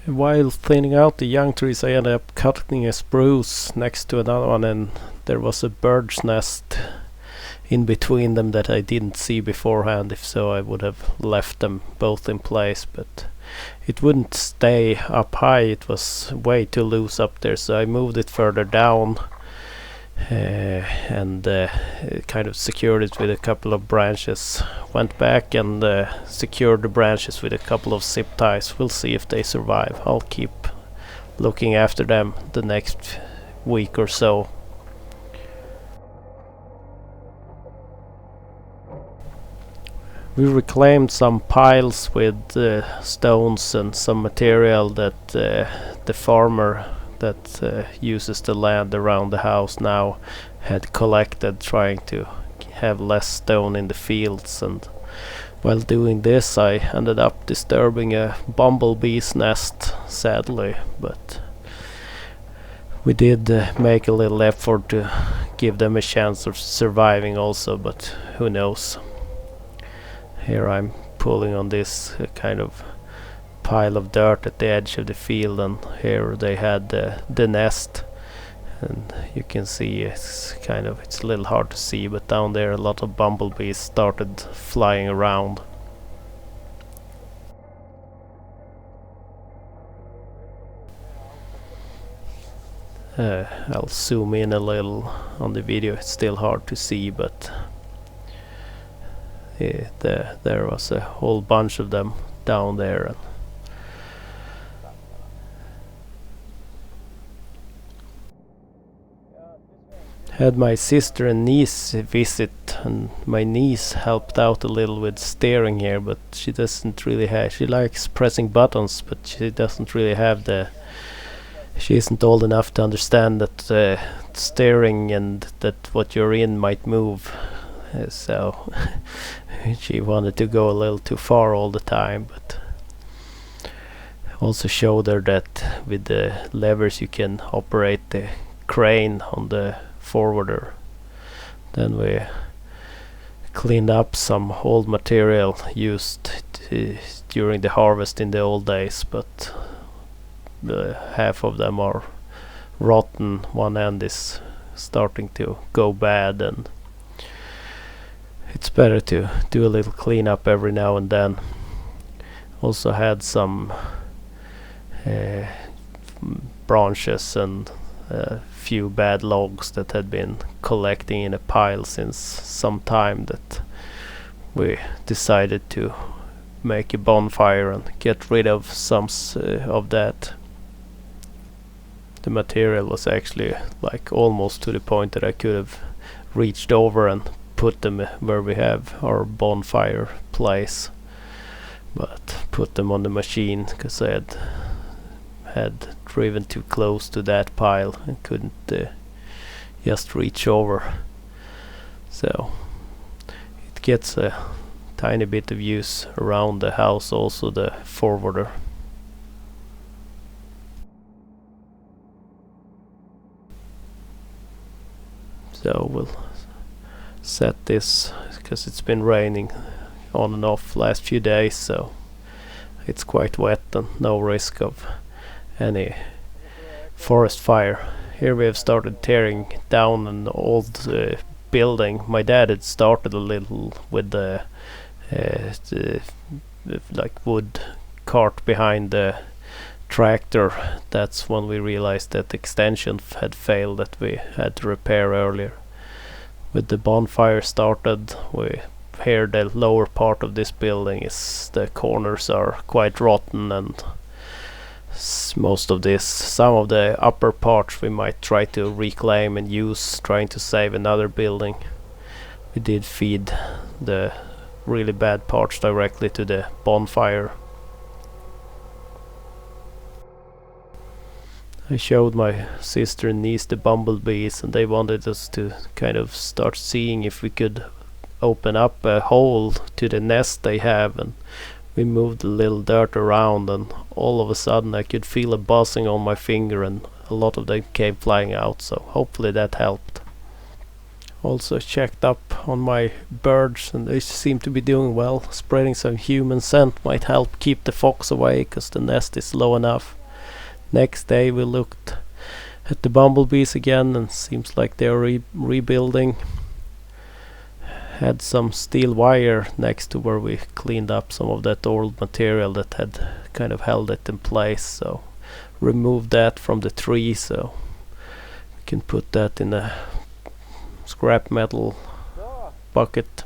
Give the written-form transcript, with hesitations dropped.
While thinning out the young trees, I ended up cutting a spruce next to another one, and there was a bird's nest in between them that I didn't see beforehand. If so, I would have left them both in place, but it wouldn't stay up high. It was way too loose up there, so I moved it further down and kind of secured it with a couple of branches. Went back and secured the branches with a couple of zip ties. We'll see if they survive. I'll keep looking after them the next week or so. We reclaimed some piles with stones and some material that the farmer that uses the land around the house now had collected, trying to have less stone in the fields. And while doing this, I ended up disturbing a bumblebee's nest, sadly, but we did make a little effort to give them a chance of surviving also, but who knows. Here I'm pulling on this kind of pile of dirt at the edge of the field, and here they had the nest, and you can see it's a little hard to see, but down there a lot of bumblebees started flying around. I'll zoom in a little on the video. It's still hard to see, but there was a whole bunch of them down there. And had my sister and niece visit, and my niece helped out a little with steering here, but she doesn't really have, she likes pressing buttons, but she doesn't really have she isn't old enough to understand that steering and that what you're in might move. So she wanted to go a little too far all the time, but also showed her that with the levers you can operate the crane on the forwarder. Then we cleaned up some old material used during the harvest in the old days, but half of them are rotten. One end is starting to go bad, and it's better to do a little cleanup every now and then. Also had some branches and a few bad logs that had been collecting in a pile since some time, that we decided to make a bonfire and get rid of some of that. The material was actually like almost to the point that I could have reached over and put them where we have our bonfire place, but put them on the machine because I had driven too close to that pile and couldn't just reach over. So it gets a tiny bit of use around the house, also the forwarder. So we'll set this because it's been raining on and off last few days, so it's quite wet and no risk of any forest fire. Here we have started tearing down an old building. My dad had started a little with the like wood cart behind the tractor. That's when we realized that the extension had failed that we had to repair earlier. With the bonfire started, here the lower part of this building is, the corners are quite rotten, and most of this, some of the upper parts we might try to reclaim and use, trying to save another building. We did feed the really bad parts directly to the bonfire. I showed my sister and niece the bumblebees, and they wanted us to kind of start seeing if we could open up a hole to the nest they have, and we moved a little dirt around, and all of a sudden I could feel a buzzing on my finger, and a lot of them came flying out, so hopefully that helped. Also checked up on my birds and they seem to be doing well. Spreading some human scent might help keep the fox away because the nest is low enough. Next day we looked at the bumblebees again and seems like they're rebuilding. Had some steel wire next to where we cleaned up some of that old material that had kind of held it in place, so removed that from the tree so we can put that in a scrap metal bucket.